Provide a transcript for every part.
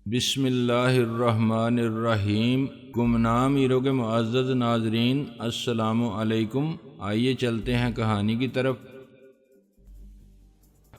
بسم اللہ الرحمن الرحیم۔ گمنام ہیرو کے معزز ناظرین، السلام علیکم۔ آئیے چلتے ہیں کہانی کی طرف۔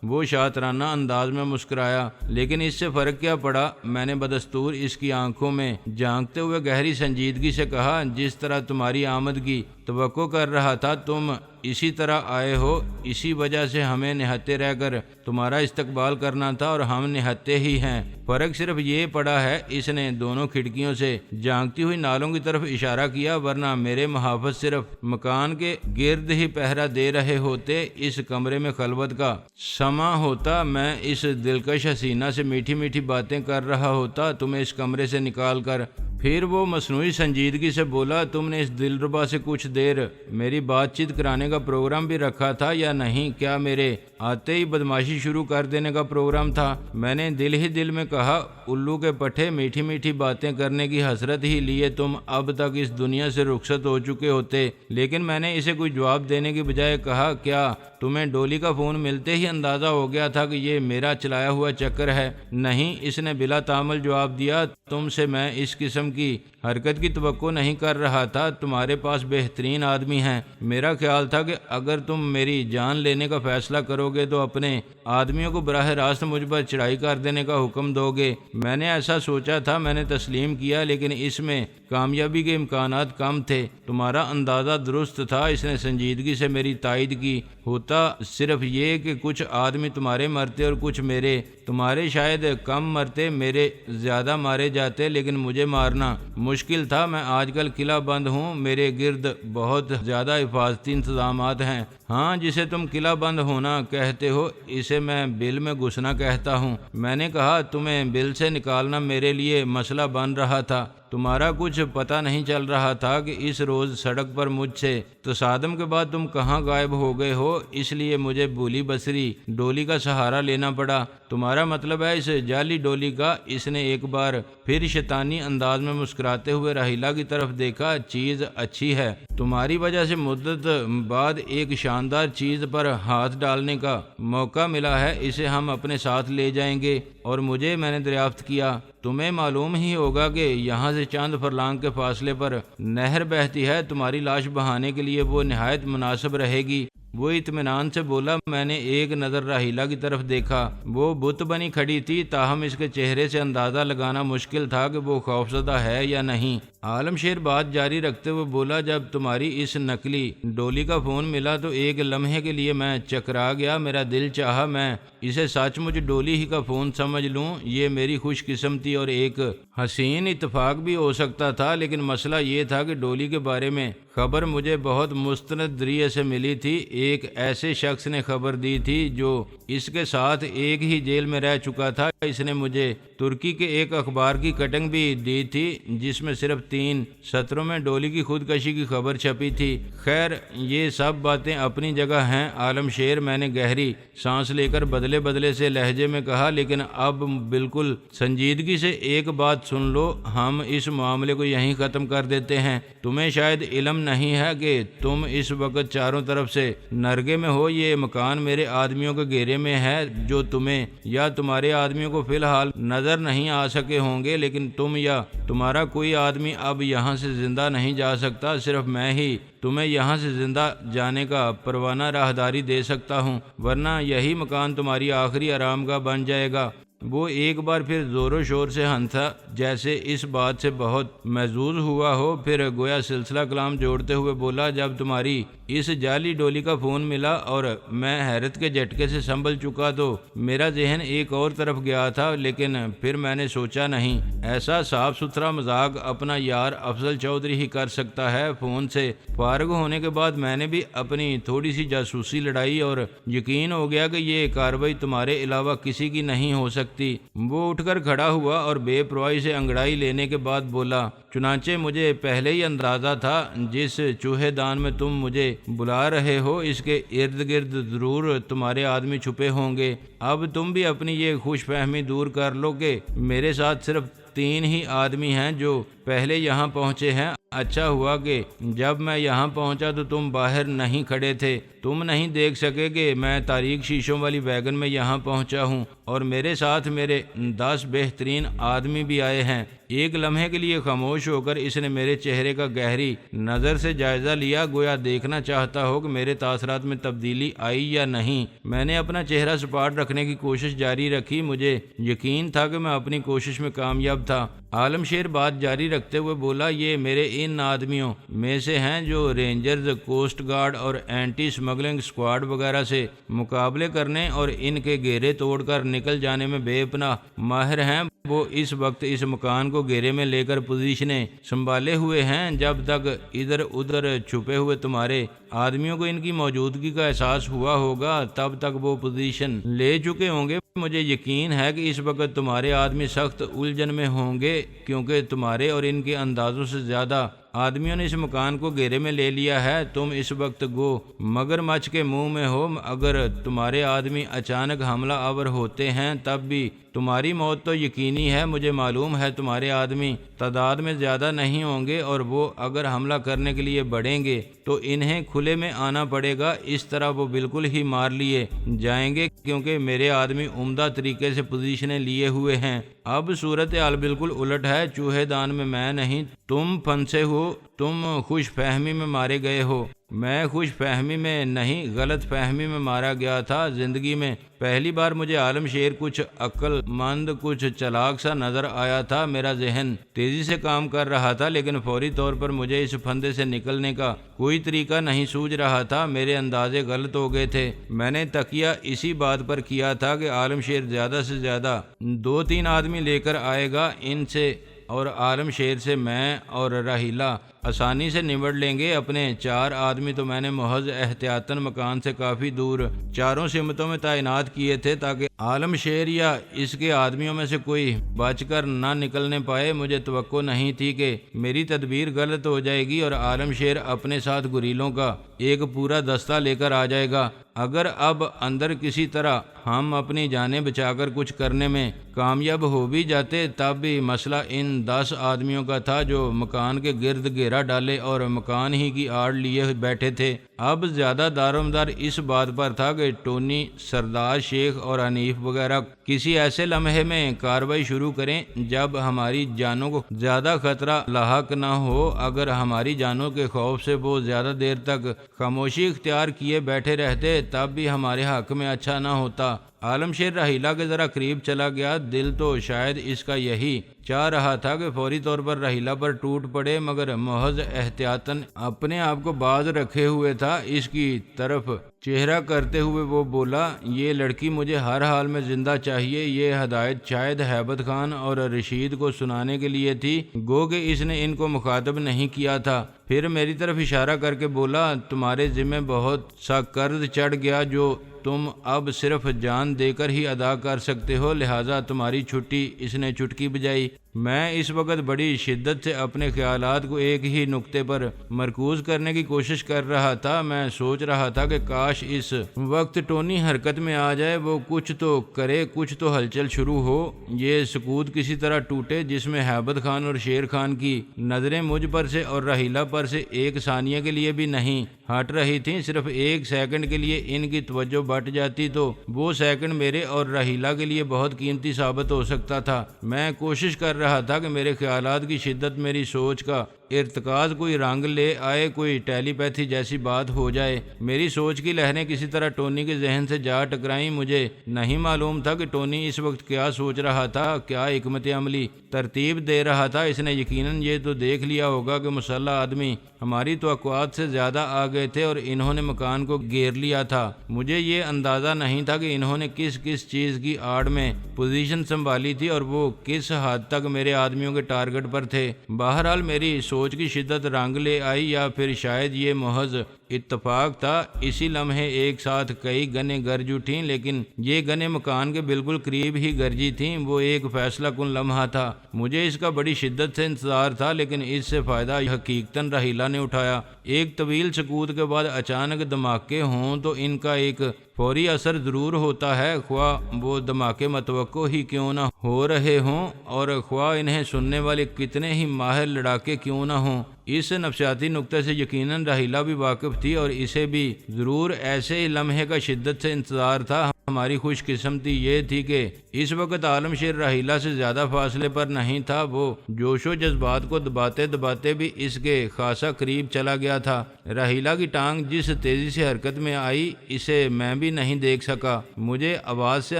وہ شاطرانہ انداز میں مسکرایا، لیکن اس سے فرق کیا پڑا؟ میں نے بدستور اس کی آنکھوں میں جھانکتے ہوئے گہری سنجیدگی سے کہا، جس طرح تمہاری آمد کی توقع کر رہا تھا تم اسی طرح آئے ہو، اسی وجہ سے ہمیں نہتے رہ کر تمہارا استقبال کرنا تھا اور ہم نہتے ہی ہیں۔ فرق صرف یہ پڑا ہے، اس نے دونوں کھڑکیوں سے جھانکتی ہوئی نالوں کی طرف اشارہ کیا، ورنہ میرے محافظ صرف مکان کے گرد ہی پہرا دے رہے ہوتے، اس کمرے میں خلوت کا سما ہوتا، میں اس دلکش حسینہ سے میٹھی میٹھی باتیں کر رہا ہوتا، تمہیں اس کمرے سے نکال کر۔ پھر وہ مصنوعی سنجیدگی سے بولا، تم نے اس دلربا سے کچھ دیر میری بات چیت کرانے کا پروگرام بھی رکھا تھا یا نہیں؟ کیا میرے آتے ہی بدماشی شروع کر دینے کا پروگرام تھا؟ میں نے دل ہی دل میں کہا، الو کے پٹھے، میٹھی میٹھی باتیں کرنے کی حسرت ہی لیے تم اب تک اس دنیا سے رخصت ہو چکے ہوتے۔ لیکن میں نے اسے کوئی جواب دینے کی بجائے کہا، کیا تمہیں ڈولی کا فون ملتے ہی اندازہ ہو گیا تھا کہ یہ میرا چلایا ہوا چکر ہے؟ نہیں، اس نے بلا تامل جواب دیا، تم سے میں اس قسم کی حرکت کی توقع نہیں کر رہا تھا، تمہارے پاس بہترین آدمی ہیں۔ میرا خیال تھا کہ اگر تم میری جان لینے کا فیصلہ کرو گے تو اپنے آدمیوں کو براہ راست مجھ پر چڑھائی کر دینے کا حکم دو گے۔ میں نے ایسا سوچا تھا، میں نے تسلیم کیا، لیکن اس میں کامیابی کے امکانات کم تھے۔ تمہارا اندازہ درست تھا، اس نے سنجیدگی سے میری تائید کی۔ ہوتا صرف یہ کہ کچھ آدمی تمہارے مرتے اور کچھ میرے۔ تمہارے شاید کم مرتے، میرے زیادہ مارے جاتے، لیکن مجھے مارنا مشکل تھا۔ میں آج کل قلعہ بند ہوں، میرے گرد بہت زیادہ حفاظتی انتظامات ہیں۔ ہاں، جسے تم قلعہ بند ہونا کہتے ہو، اسے میں بل میں گھسنا کہتا ہوں۔ میں نے کہا، تمہیں بل سے نکالنا میرے لیے مسئلہ بن رہا تھا۔ تمہارا کچھ پتہ نہیں چل رہا تھا کہ اس روز سڑک پر مجھ سے تصادم کے بعد تم کہاں غائب ہو گئے ہو، اس لیے مجھے بھولی بصری ڈولی کا سہارا لینا پڑا۔ تمہارا مطلب ہے اس جعلی ڈولی کا؟ اس نے ایک بار پھر شیطانی انداز میں مسکراتے ہوئے راحیلہ کی طرف دیکھا۔ چیز اچھی ہے، تمہاری وجہ سے مدت بعد ایک شاندار چیز پر ہاتھ ڈالنے کا موقع ملا ہے، اسے ہم اپنے ساتھ لے جائیں گے۔ اور میں نے دریافت کیا، تمہیں معلوم ہی ہوگا کہ یہاں سے چند فرلانگ کے فاصلے پر نہر بہتی ہے، تمہاری لاش بہانے کے لیے وہ نہایت مناسب رہے گی۔ وہ اطمینان سے بولا۔ میں نے ایک نظر راحیلہ کی طرف دیکھا، وہ بت بنی کھڑی تھی، تاہم اس کے چہرے سے اندازہ لگانا مشکل تھا کہ وہ خوفزدہ ہے یا نہیں۔ عالم شیر بات جاری رکھتے ہوئے بولا، جب تمہاری اس نقلی ڈولی کا فون ملا تو ایک لمحے کے لیے میں چکرا گیا، میرا دل چاہا میں اسے سچ مچ ڈولی ہی کا فون سمجھ لوں۔ یہ میری خوش قسمتی اور ایک حسین اتفاق بھی ہو سکتا تھا، لیکن مسئلہ یہ تھا کہ ڈولی کے بارے میں خبر مجھے بہت مستند ذریعے سے ملی تھی۔ ایک ایسے شخص نے خبر دی تھی جو اس کے ساتھ ایک ہی جیل میں رہ چکا تھا۔ اس نے مجھے ترکی کے ایک اخبار کی کٹنگ بھی دی تھی، جس میں صرف 3 سطروں میں ڈولی کی خودکشی کی خبر چھپی تھی۔ خیر، یہ سب باتیں اپنی جگہ ہیں عالم شیر، میں نے گہری سانس لے کر بدلے بدلے سے لہجے میں کہا، لیکن اب بالکل سنجیدگی سے ایک بات سن لو، ہم اس معاملے کو یہیں ختم کر دیتے ہیں۔ تمہیں شاید علم نہیں ہے کہ تم اس وقت چاروں طرف سے نرگے میں ہو۔ یہ مکان میرے آدمیوں کے گھیرے میں ہے، جو تمہیں یا تمہارے آدمیوں کو فی الحال نظر نہیں آ سکے ہوں گے، لیکن تم یا تمہارا کوئی آدمی اب یہاں سے زندہ نہیں جا سکتا۔ صرف میں ہی تمہیں یہاں سے زندہ جانے کا پروانہ راہداری دے سکتا ہوں، ورنہ یہی مکان تمہاری آخری آرام گاہ بن جائے گا۔ وہ ایک بار پھر زور و شور سے ہنسا، جیسے اس بات سے بہت محظوظ ہوا ہو، پھر گویا سلسلہ کلام جوڑتے ہوئے بولا، جب تمہاری اس جعلی ڈولی کا فون ملا اور میں حیرت کے جھٹکے سے سنبھل چکا تو میرا ذہن ایک اور طرف گیا تھا، لیکن پھر میں نے سوچا نہیں، ایسا صاف ستھرا مذاق اپنا یار افضل چودھری ہی کر سکتا ہے۔ فون سے فارغ ہونے کے بعد میں نے بھی اپنی تھوڑی سی جاسوسی لڑائی اور یقین ہو گیا کہ یہ کارروائی تمہارے علاوہ کسی کی نہیں ہو سکتی۔ وہ اٹھ کر کھڑا ہوا اور بے پرواہی سے انگڑائی لینے کے بعد بولا، چنانچہ مجھے پہلے ہی اندازہ تھا، جس چوہے دان میں تم مجھے بلا رہے ہو اس کے ارد گرد ضرور تمہارے آدمی چھپے ہوں گے۔ اب تم بھی اپنی یہ خوش فہمی دور کر لو کہ میرے ساتھ صرف 3 ہی آدمی ہیں جو پہلے یہاں پہنچے ہیں۔ اچھا ہوا کہ جب میں یہاں پہنچا تو تم باہر نہیں کھڑے تھے، تم نہیں دیکھ سکے کہ میں تاریک شیشوں والی ویگن میں یہاں پہنچا ہوں اور میرے ساتھ میرے 10 بہترین آدمی بھی آئے ہیں۔ ایک لمحے کے لیے خاموش ہو کر اس نے میرے چہرے کا گہری نظر سے جائزہ لیا، گویا دیکھنا چاہتا ہو کہ میرے تاثرات میں تبدیلی آئی یا نہیں۔ میں نے اپنا چہرہ سپاٹ رکھنے کی کوشش جاری رکھی، مجھے یقین تھا کہ میں اپنی کوشش میں کامیاب تھا۔ عالم شیر بات جاری رکھتے ہوئے بولا، یہ میرے ان آدمیوں میں سے ہیں جو رینجرز، کوسٹ گارڈ اور اینٹی اسمگلنگ اسکواڈ وغیرہ سے مقابلے کرنے اور ان کے گھیرے توڑ کر نکل جانے میں بے پناہ ماہر ہیں۔ وہ اس وقت اس مکان کو گھیرے میں لے کر پوزیشنیں سنبھالے ہوئے ہیں۔ جب تک ادھر ادھر چھپے ہوئے تمہارے آدمیوں کو ان کی موجودگی کا احساس ہوا ہوگا تب تک وہ پوزیشن لے چکے ہوں گے۔ مجھے یقین ہے کہ اس وقت تمہارے آدمی سخت الجھن میں ہوں گے، کیونکہ تمہارے اور ان کے اندازوں سے زیادہ آدمیوں نے اس مکان کو گھیرے میں لے لیا ہے۔ تم اس وقت گو مگر مچھ کے منہ میں ہو۔ اگر تمہارے آدمی اچانک حملہ آور ہوتے ہیں تب بھی تمہاری موت تو یقینی ہے۔ مجھے معلوم ہے تمہارے آدمی تعداد میں زیادہ نہیں ہوں گے اور وہ اگر حملہ کرنے کے لیے بڑھیں گے تو انہیں کھلے میں آنا پڑے گا۔ اس طرح وہ بالکل ہی مار لیے جائیں گے، کیونکہ میرے آدمی عمدہ طریقے سے پوزیشنیں لیے ہوئے ہیں۔ اب صورتحال بالکل الٹ ہے۔ چوہے دان میں نہیں، تم پھنسے ہو، تم خوش فہمی میں مارے گئے ہو۔ میں خوش فہمی میں نہیں، غلط فہمی میں مارا گیا تھا۔ زندگی میں پہلی بار مجھے عالم شیر کچھ عقل مند، کچھ چلاک سا نظر آیا تھا۔ میرا ذہن تیزی سے کام کر رہا تھا، لیکن فوری طور پر مجھے اس پھندے سے نکلنے کا کوئی طریقہ نہیں سوجھ رہا تھا۔ میرے اندازے غلط ہو گئے تھے۔ میں نے تکیہ اسی بات پر کیا تھا کہ عالم شیر زیادہ سے زیادہ 2-3 آدمی لے کر آئے گا، ان سے اور عالم شیر سے میں اور راہیلہ آسانی سے نمٹ لیں گے۔ اپنے 4 آدمی تو میں نے محض احتیاطاً مکان سے کافی دور چاروں سمتوں میں تعینات کیے تھے تاکہ عالم شیر یا اس کے آدمیوں میں سے کوئی بچ کر نہ نکلنے پائے۔ مجھے توقع نہیں تھی کہ میری تدبیر غلط ہو جائے گی اور عالم شیر اپنے ساتھ گوریلوں کا ایک پورا دستہ لے کر آ جائے گا۔ اگر اب اندر کسی طرح ہم اپنی جانیں بچا کر کچھ کرنے میں کامیاب ہو بھی جاتے تب بھی مسئلہ ان 10 آدمیوں کا تھا جو مکان کے گرد گھیرا ڈالے اور مکان ہی کی آڑ لیے بیٹھے تھے۔ اب زیادہ دارومدار اس بات پر تھا کہ ٹونی، سردار شیخ اور حنیف وغیرہ کسی ایسے لمحے میں کارروائی شروع کریں جب ہماری جانوں کو زیادہ خطرہ لاحق نہ ہو۔ اگر ہماری جانوں کے خوف سے وہ زیادہ دیر تک خاموشی اختیار کیے بیٹھے رہتے تب بھی ہمارے حق میں اچھا نہ ہوتا۔ عالم شیر راہیلہ کے ذرا قریب چلا گیا۔ دل تو شاید اس کا یہی چاہ رہا تھا کہ فوری طور پر راہیلہ پر ٹوٹ پڑے، مگر محض احتیاطاً اپنے آپ کو باز رکھے ہوئے تھا۔ اس کی طرف چہرہ کرتے ہوئے وہ بولا، یہ لڑکی مجھے ہر حال میں زندہ چاہیے۔ یہ ہدایت شاید ہیبت خان اور رشید کو سنانے کے لیے تھی، گو کہ اس نے ان کو مخاطب نہیں کیا تھا۔ پھر میری طرف اشارہ کر کے بولا، تمہارے ذمہ بہت سا قرض چڑھ گیا جو تم اب صرف جان دے کر ہی ادا کر سکتے ہو، لہٰذا تمہاری چھٹی۔ اس نے چٹکی بجائی۔ میں اس وقت بڑی شدت سے اپنے خیالات کو ایک ہی نقطے پر مرکوز کرنے کی کوشش کر رہا تھا۔ میں سوچ رہا تھا کہ کاش اس وقت ٹونی حرکت میں آ جائے، وہ کچھ تو کرے، کچھ تو ہلچل شروع ہو، یہ سکوت کسی طرح ٹوٹے جس میں ہیبت خان اور شیر خان کی نظریں مجھ پر سے اور راہیلہ پر سے ایک ثانیہ کے لیے بھی نہیں ہٹ رہی تھیں۔ صرف ایک سیکنڈ کے لیے ان کی توجہ بٹ جاتی تو وہ سیکنڈ میرے اور راہیلہ کے لیے بہت قیمتی ثابت ہو سکتا تھا۔ میں کوشش کر رہا تھا کہ میرے خیالات کی شدت میری سوچ کا ارتکاز کوئی رنگ لے آئے، کوئی ٹیلی پیتھی جیسی بات ہو جائے۔ میری سوچ کی لہریں کسی طرح ٹونی کے ذہن سے جا ٹکرائیں۔ مجھے نہیں معلوم تھا کہ ٹونی اس وقت کیا سوچ رہا تھا، کیا حکمت عملی ترتیب دے رہا تھا۔ اس نے یقیناً یہ تو دیکھ لیا ہوگا کہ مسلح آدمی ہماری توقعات سے زیادہ آ گئے تھے اور انہوں نے مکان کو گھیر لیا تھا۔ مجھے یہ اندازہ نہیں تھا کہ انہوں نے کس کس چیز کی آڑ میں پوزیشن سنبھالی تھی اور وہ کس حد تک میرے آدمیوں کے ٹارگٹ پر تھے۔ بہرحال میری سوچ کی شدت رنگ لے آئی، یا پھر شاید یہ محض اتفاق تھا۔ اسی لمحے ایک ساتھ کئی گنیں گرج اٹھیں، لیکن یہ گنیں مکان کے بالکل قریب ہی گرجی تھیں۔ وہ ایک فیصلہ کن لمحہ تھا۔ مجھے اس کا بڑی شدت سے انتظار تھا، لیکن اس سے فائدہ حقیقتاً راہیلہ نے اٹھایا۔ ایک طویل سکوت کے بعد اچانک دھماکے ہوں تو ان کا ایک فوری اثر ضرور ہوتا ہے، خواہ وہ دھماکے متوقع ہی کیوں نہ ہو رہے ہوں اور خواہ انہیں سننے والے کتنے ہی ماہر لڑاکے کیوں نہ ہوں۔ اس نفسیاتی نقطے سے یقیناً راحیلہ بھی واقف تھی اور اسے بھی ضرور ایسے ہی لمحے کا شدت سے انتظار تھا۔ ہماری خوش قسمتی یہ تھی کہ اس وقت عالم شیر راحیلہ سے زیادہ فاصلے پر نہیں تھا۔ وہ جوش و جذبات کو دباتے دباتے بھی اس کے خاصا قریب چلا گیا تھا۔ راحیلہ کی ٹانگ جس تیزی سے حرکت میں آئی اسے میں بھی نہیں دیکھ سکا۔ مجھے آواز سے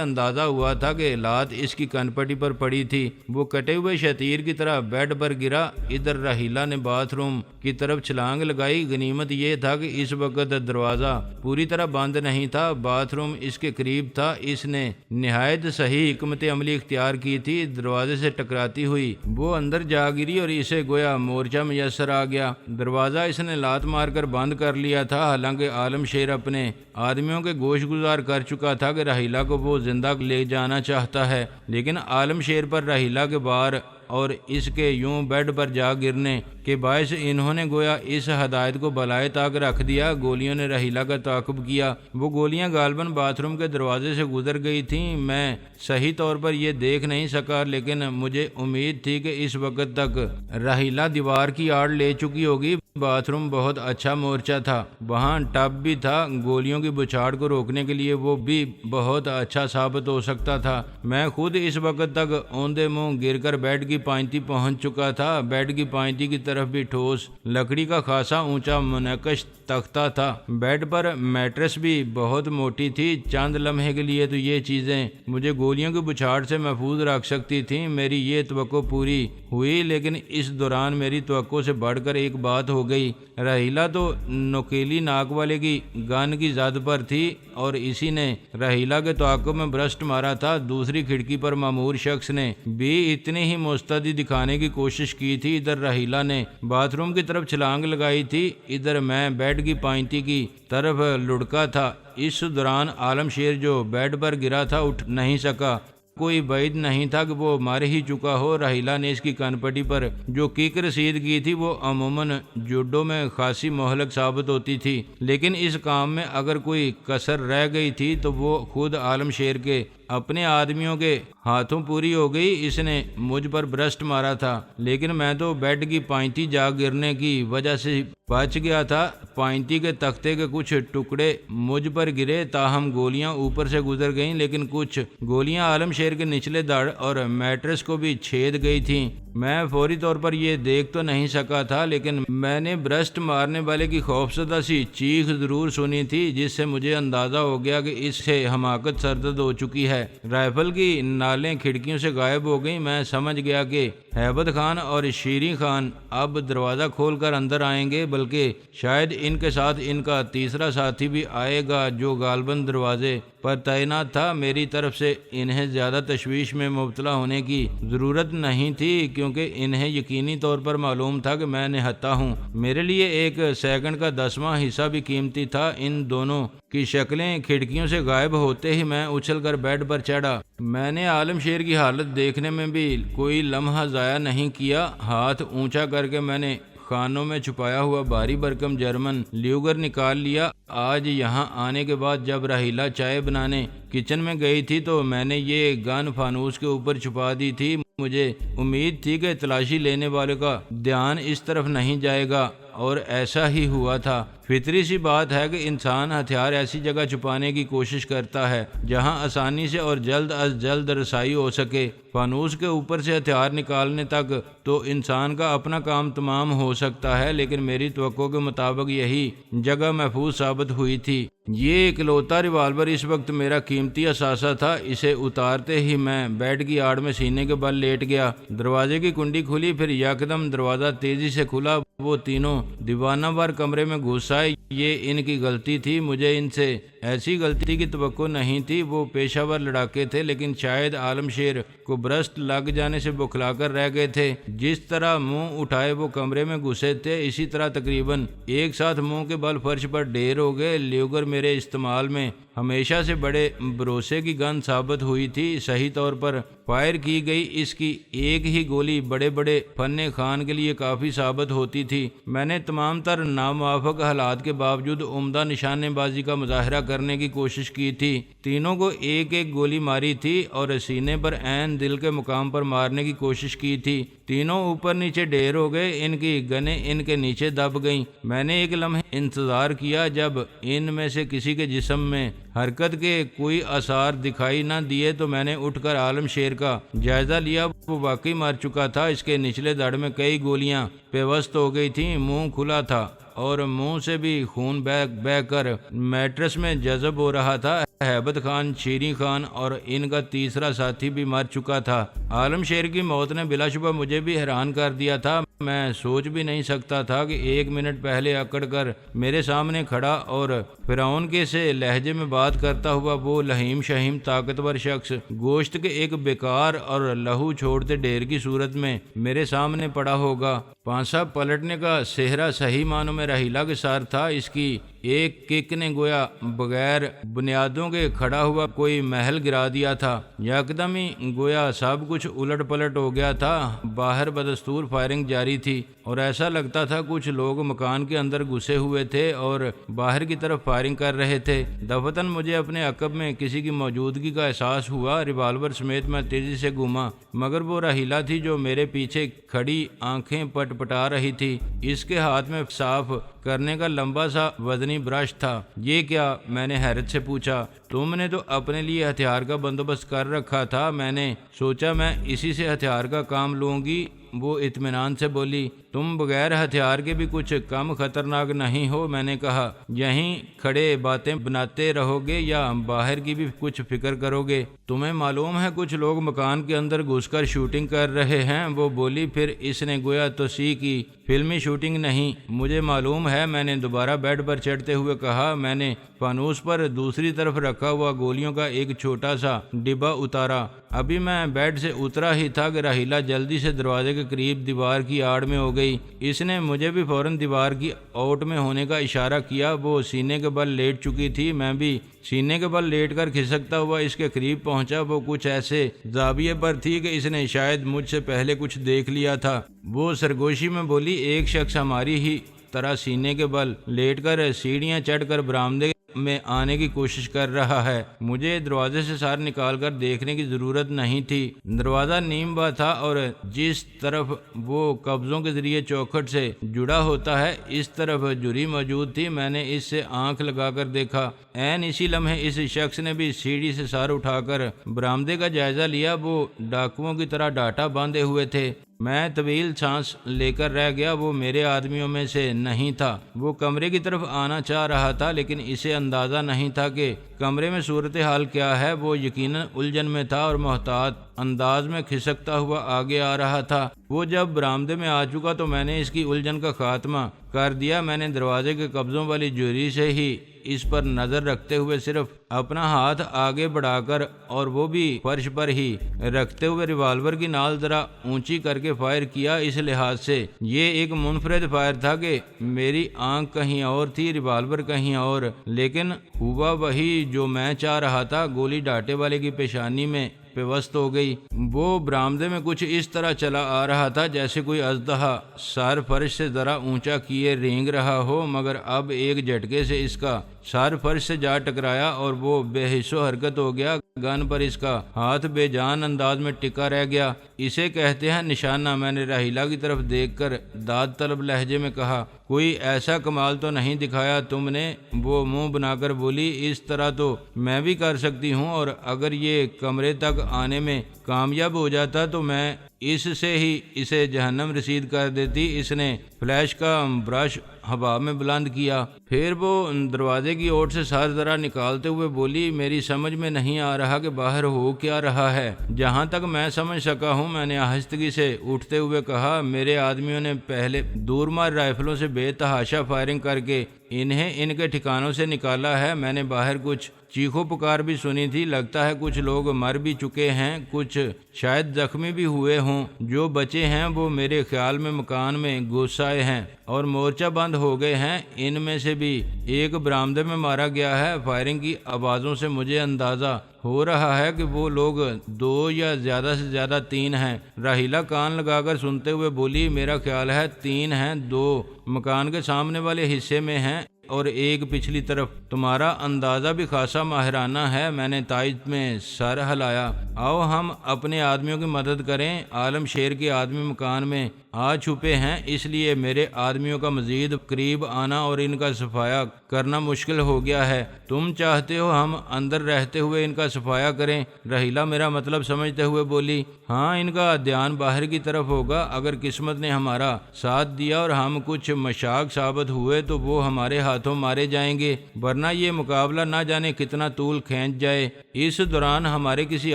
اندازہ ہوا تھا کہ لات اس کی کن پٹی پر پڑی تھی۔ وہ کٹے ہوئے شتیر کی طرح بیڈ پر گرا۔ ادھر راحیلہ نے باتھ روم کی طرف چھلانگ لگائی۔ غنیمت یہ تھا کہ اس وقت دروازہ پوری طرح بند نہیں تھا، باتھ روم اس کے قریب تھا۔ اس نے نہایت صحیح حکمت عملی اختیار کی تھی۔ دروازے سے ٹکراتی ہوئی وہ اندر جا گری اور اسے گویا مورچہ میسر آ گیا۔ دروازہ اس نے لات مار کر بند کر لیا تھا، حالانکہ عالم شیر اپنے آدمیوں کے گوش گزار کر چکا تھا کہ راحیلہ کو وہ زندہ لے جانا چاہتا ہے، لیکن عالم شیر پر راحیلہ کے بار اور اس کے یوں بیڈ پر جا گرنے کے باعث انہوں نے گویا اس ہدایت کو بالائے طاق رکھ دیا۔ گولیوں نے راحیلہ کا تعاقب کیا۔ وہ گولیاں غالباً باتھ روم کے دروازے سے گزر گئی تھیں۔ میں صحیح طور پر یہ دیکھ نہیں سکا، لیکن مجھے امید تھی کہ اس وقت تک راحیلہ دیوار کی آڑ لے چکی ہوگی۔ باتھ روم بہت اچھا مورچہ تھا، وہاں ٹب بھی تھا۔ گولیوں کی بچھاڑ کو روکنے کے لیے وہ بھی بہت اچھا ثابت ہو سکتا تھا۔ میں خود اس وقت تک اوندے منہ گر کر بیڈ کی پائنتی پہنچ چکا تھا۔ بیڈ کی پائنتی کی طرف بھی ٹھوس لکڑی کا خاصا اونچا منقش تختہ تھا۔ بیڈ پر میٹرس بھی بہت موٹی تھی۔ چند لمحے کے لیے تو یہ چیزیں مجھے گولیوں کی بچھاڑ سے محفوظ رکھ سکتی تھیں۔ میری یہ توقع پوری ہوئی، لیکن اس دوران میری توقع سے بڑھ کر ایک بات ہو گئی۔ راحیلہ تو نوکیلی ناک والے کی گن کی زد پر تھی اور اسی نے راحیلہ کے تعاقب میں برسٹ مارا تھا۔ دوسری کھڑکی پر مامور شخص نے بھی اتنی ہی مستعدی دکھانے کی کوشش کی تھی۔ ادھر راحیلہ نے باتھ روم کی طرف چھلانگ لگائی تھی، ادھر میں بیڈ کی پائنتی کی طرف لڑکا تھا۔ اس دوران عالم شیر جو بیڈ پر گرا تھا اٹھ نہیں سکا۔ کوئی بعید نہیں تھا کہ وہ مر ہی چکا ہو۔ راحیلہ نے اس کی کن پٹی پر جو کک رسید کی تھی وہ عموماً جوڈو میں خاصی مہلک ثابت ہوتی تھی، لیکن اس کام میں اگر کوئی کسر رہ گئی تھی تو وہ خود عالم شیر کے اپنے آدمیوں کے ہاتھوں پوری ہو گئی۔ اس نے مجھ پر برسٹ مارا تھا، لیکن میں تو بیڈ کی پائنتی جا گرنے کی وجہ سے بچ گیا تھا۔ پائنتی کے تختے کے کچھ ٹکڑے مجھ پر گرے، تاہم گولیاں اوپر سے گزر گئیں، لیکن کچھ گولیاں عالم شیر کے نچلے دڑ اور میٹرس کو بھی چھید گئی تھیں۔ میں فوری طور پر یہ دیکھ تو نہیں سکا تھا، لیکن میں نے برسٹ مارنے والے کی خوفزدہ سی چیخ ضرور سنی تھی، جس سے مجھے اندازہ ہو گیا کہ اس سے حماقت سرزد ہو چکی ہے۔ رائفل کی نالیں کھڑکیوں سے غائب ہو گئیں۔ میں سمجھ گیا کہ ہیبت خان اور شیریں خان اب دروازہ کھول کر اندر آئیں گے، بلکہ شاید ان کے ساتھ ان کا تیسرا ساتھی بھی آئے گا جو غالباً دروازے پر تعینات تھا۔ میری طرف سے انہیں زیادہ تشویش میں مبتلا ہونے کی ضرورت نہیں تھی، کیونکہ انہیں یقینی طور پر معلوم تھا کہ میں نہتا ہوں۔ میرے لیے ایک سیکنڈ کا 10واں حصہ بھی قیمتی تھا۔ ان دونوں کی شکلیں کھڑکیوں سے غائب ہوتے ہی میں اچھل کر بیڈ پر چڑھا۔ میں نے عالم شیر کی حالت دیکھنے میں بھی کوئی لمحہ ضائع نہیں کیا۔ ہاتھ اونچا کر کے میں نے خانوں میں چھپایا ہوا بھاری بھرکم جرمن لیوگر نکال لیا۔ آج یہاں آنے کے بعد جب راحیلہ چائے بنانے کچن میں گئی تھی تو میں نے یہ گن فانوس کے اوپر چھپا دی تھی۔ مجھے امید تھی کہ تلاشی لینے والے کا دھیان اس طرف نہیں جائے گا، اور ایسا ہی ہوا تھا۔ فطری سی بات ہے کہ انسان ہتھیار ایسی جگہ چھپانے کی کوشش کرتا ہے جہاں آسانی سے اور جلد از جلد رسائی ہو سکے۔ فانوس کے اوپر سے ہتھیار نکالنے تک تو انسان کا اپنا کام تمام ہو سکتا ہے، لیکن میری توقع کے مطابق یہی جگہ محفوظ ثابت ہوئی تھی۔ یہ اکلوتا ریوالور اس وقت میرا قیمتی اثاثہ تھا۔ اسے اتارتے ہی میں بیڈ کی آڑ میں سینے کے بل لیٹ گیا۔ دروازے کی کنڈی کھلی، پھر یکدم دروازہ تیزی سے کھلا۔ وہ تینوں دیوانہ وار کمرے میں گھس آئے۔ یہ ان کی غلطی تھی، مجھے ان سے ایسی غلطی کی توقع نہیں تھی۔ وہ پیشہ ور لڑاکے تھے، لیکن شاید عالم شیر کو برسٹ لگ جانے سے بوکھلا کر رہ گئے تھے۔ جس طرح منہ اٹھائے وہ کمرے میں گھسے تھے، اسی طرح تقریباً ایک ساتھ منہ کے بل فرش پر ڈھیر ہو گئے۔ لیوگر میرے استعمال میں ہمیشہ سے بڑے بھروسے کی گن ثابت ہوئی تھی۔ صحیح طور پر فائر کی گئی اس کی ایک ہی گولی بڑے بڑے فن خان کے لیے کافی ثابت ہوتی تھی۔ میں نے تمام تر ناموافق حالات کے باوجود عمدہ نشانے بازی کا مظاہرہ کر کرنے کی کوشش کی تھی۔ تینوں کو ایک ایک گولی ماری تھی اور سینے پر عین دل کے مقام پر مارنے کی کوشش کی تھی۔ تینوں اوپر نیچے ڈھیر ہو گئے، ان کی گنیں ان کے نیچے دب گئیں۔ میں نے ایک لمحے انتظار کیا، جب ان میں سے کسی کے جسم میں حرکت کے کوئی آثار دکھائی نہ دیے تو میں نے اٹھ کر عالم شیر کا جائزہ لیا۔ وہ واقعی مر چکا تھا، اس کے نچلے دھڑ میں کئی گولیاں پیوست ہو گئی تھیں، منہ کھلا تھا اور منہ سے بھی خون بہہ کر میٹرس میں جذب ہو رہا تھا۔ ہیبت خان، شیریں خان اور ان کا تیسرا ساتھی بھی مر چکا تھا۔ عالم شیر کی موت نے بلا شبہ مجھے بھی حیران کر دیا تھا۔ میں سوچ بھی نہیں سکتا تھا کہ 1 منٹ پہلے اکڑ کر میرے سامنے کھڑا اور فرعون کے سے لہجے میں بات کرتا ہوا وہ لہیم شہیم طاقتور شخص گوشت کے ایک بیکار اور لہو چھوڑتے ڈھیر کی صورت میں میرے سامنے پڑا ہوگا۔ پانسا پلٹنے کا صحرا صحیح معنوں میں رحیلہ کے سار تھا۔ اس کی ایک کک نے گویا بغیر بنیادوں کے کھڑا ہوا کوئی محل گرا دیا تھا۔ یکدم ہی گویا سب کچھ الٹ پلٹ ہو گیا تھا۔ باہر بدستور فائرنگ جاری تھی اور ایسا لگتا تھا کچھ لوگ مکان کے اندر گھسے ہوئے تھے اور باہر کی طرف فائرنگ کر رہے تھے۔ دفتن مجھے اپنے عقب میں کسی کی موجودگی کا احساس ہوا۔ ریوالور سمیت میں تیزی سے گھوما، مگر وہ رحیلہ تھی جو میرے پیچھے کھڑی آنکھیں پٹ پٹا رہی تھی۔ اس کے ہاتھ میں صاف کرنے کا لمبا سا وزنی برش تھا۔ یہ کیا؟ میں نے حیرت سے پوچھا۔ تم نے تو اپنے لیے ہتھیار کا بندوبست کر رکھا تھا، میں نے سوچا میں اسی سے ہتھیار کا کام لوں گی۔ وہ اطمینان سے بولی۔ تم بغیر ہتھیار کے بھی کچھ کم خطرناک نہیں ہو، میں نے کہا۔ یہیں کھڑے باتیں بناتے رہو گے یا باہر کی بھی کچھ فکر کرو گے؟ تمہیں معلوم ہے کچھ لوگ مکان کے اندر گھس کر شوٹنگ کر رہے ہیں، وہ بولی۔ پھر اس نے گویا توسیع کی، فلمی شوٹنگ نہیں، مجھے معلوم ہے، میں نے دوبارہ بیڈ پر چڑھتے ہوئے کہا۔ میں نے فانوس پر دوسری طرف رکھا ہوا گولیوں کا ایک چھوٹا سا ڈبہ اتارا۔ ابھی میں بیڈ سے اترا ہی تھا کہ رحیلہ جلدی سے دروازے کے قریب دیوار کی آڑ میں ہو گئی۔ اس نے مجھے بھی فوراً دیوار کی اوٹ میں ہونے کا اشارہ کیا۔ وہ سینے کے بل لیٹ چکی تھی، میں بھی سینے کے بل لیٹ کر کھسکتا ہوا اس کے قریب پہنچا۔ وہ کچھ ایسے زاویے پر تھی کہ اس نے شاید مجھ سے پہلے کچھ دیکھ لیا تھا۔ وہ سرگوشی میں بولی، ایک شخص ہماری ہی طرح سینے کے بل لیٹ کر سیڑھیاں چڑھ کر برآمدے میں آنے کی کوشش کر رہا ہے۔ مجھے دروازے سے سار نکال کر دیکھنے کی ضرورت نہیں تھی۔ دروازہ نیم با تھا اور جس طرف وہ قبضوں کے ذریعے چوکھٹ سے جڑا ہوتا ہے اس طرف جھری موجود تھی۔ میں نے اس سے آنکھ لگا کر دیکھا۔ عین اسی لمحے اس شخص نے بھی سیڑھی سے سار اٹھا کر برآمدے کا جائزہ لیا۔ وہ ڈاکوؤں کی طرح ڈاٹا باندھے ہوئے تھے۔ میں طویل سانس لے کر رہ گیا۔ وہ میرے آدمیوں میں سے نہیں تھا۔ وہ کمرے کی طرف آنا چاہ رہا تھا لیکن اسے اندازہ نہیں تھا کہ کمرے میں صورتحال کیا ہے۔ وہ یقیناً الجھن میں تھا اور محتاط انداز میں کھسکتا ہوا آگے آ رہا تھا۔ وہ جب برآمدے میں آ چکا تو میں نے اس کی الجھن کا خاتمہ کر دیا۔ میں نے دروازے کے قبضوں والی جھری سے ہی اس پر نظر رکھتے ہوئے صرف اپنا ہاتھ آگے بڑھا کر اور وہ بھی فرش پر ہی رکھتے ہوئے ریوالور کی نال ذرا اونچی کر کے فائر کیا۔ اس لحاظ سے یہ ایک منفرد فائر تھا کہ میری آنکھ کہیں اور تھی، ریوالور کہیں اور، لیکن ہوا وہی جو میں چاہ رہا تھا۔ گولی ڈاٹے والے کی پیشانی میں پیوست ہو گئی۔ وہ برآمدے میں کچھ اس طرح چلا آ رہا تھا جیسے کوئی اژدہا سر فرش سے ذرا اونچا کیے رینگ رہا ہو، مگر اب ایک جھٹکے سے اس کا سر فرش سے جا ٹکرایا اور وہ بے حس و حرکت ہو گیا۔ گن پر اس کا ہاتھ بے جان انداز میں ٹکا رہ گیا۔ اسے کہتے ہیں نشانہ، میں نے رحیلہ کی طرف دیکھ کر داد طلب لہجے میں کہا۔ کوئی ایسا کمال تو نہیں دکھایا تم نے؟ وہ منہ بنا کر بولی، اس طرح تو میں بھی کر سکتی ہوں، اور اگر یہ کمرے تک آنے میں کامیاب ہو جاتا تو میں اس سے ہی اسے جہنم رسید کر دیتی۔ اس نے فلیش کا برش ہوا میں بلند کیا۔ پھر وہ دروازے کی اوٹ سے سر ذرا نکالتے ہوئے بولی، میری سمجھ میں نہیں آ رہا کہ باہر ہو کیا رہا ہے۔ جہاں تک میں سمجھ سکا ہوں، میں نے آہستگی سے اٹھتے ہوئے کہا، میرے آدمیوں نے پہلے دور مار رائفلوں سے بے تحاشا فائرنگ کر کے انہیں ان کے ٹھکانوں سے نکالا ہے۔ میں نے باہر کچھ چیخو پکار بھی سنی تھی۔ لگتا ہے کچھ لوگ مر بھی چکے ہیں، کچھ شاید زخمی بھی ہوئے ہوں۔ جو بچے ہیں وہ میرے خیال میں مکان میں گھس آئے ہیں اور مورچہ بند ہو گئے ہیں۔ ان میں سے بھی ایک برآمدے میں مارا گیا ہے۔ فائرنگ کی آوازوں سے مجھے اندازہ ہو رہا ہے کہ وہ لوگ 2 یا زیادہ سے زیادہ 3 ہیں۔ رحیلہ کان لگا کر سنتے ہوئے بولی، میرا خیال ہے 3 ہیں، 2 مکان کے سامنے والے حصے میں ہیں، اور ایک پچھلی طرف۔ تمہارا اندازہ بھی خاصا ماہرانہ ہے۔ میں نے تائید میں سر ہلایا۔ آؤ ہم اپنے آدمیوں کی مدد کریں۔ عالم شیر کے آدمی مکان میں آ چھپے ہیں، اس لیے میرے آدمیوں کا مزید قریب آنا اور ان کا صفایا کرنا مشکل ہو گیا ہے۔ تم چاہتے ہو ہم اندر رہتے ہوئے ان کا صفایا کریں؟ رحیلہ میرا مطلب سمجھتے ہوئے بولی۔ ہاں، ان کا دھیان باہر کی طرف ہوگا۔ اگر قسمت نے ہمارا ساتھ دیا اور ہم کچھ مشاق ثابت ہوئے تو وہ ہمارے ہاتھوں مارے جائیں گے، ورنہ یہ مقابلہ نہ جانے کتنا طول کھینچ جائے۔ اس دوران ہمارے کسی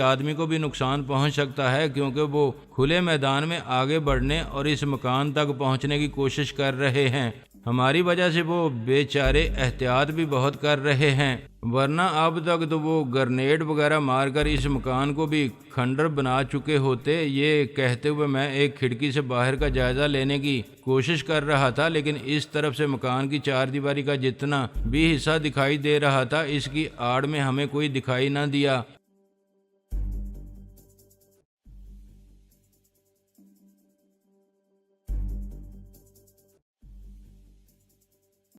آدمی کو بھی نقصان پہنچ سکتا ہے، کیونکہ وہ کھلے میدان میں آگے بڑھنے اور اس مکان تک پہنچنے کی کوشش کر رہے ہیں۔ ہماری وجہ سے وہ بے چارے احتیاط بھی بہت کر رہے ہیں، ورنہ اب تک تو وہ گرنیڈ وغیرہ مار کر اس مکان کو بھی کھنڈر بنا چکے ہوتے۔ یہ کہتے ہوئے میں ایک کھڑکی سے باہر کا جائزہ لینے کی کوشش کر رہا تھا، لیکن اس طرف سے مکان کی چار دیواری کا جتنا بھی حصہ دکھائی دے رہا تھا، اس کی آڑ میں ہمیں کوئی دکھائی نہ دیا۔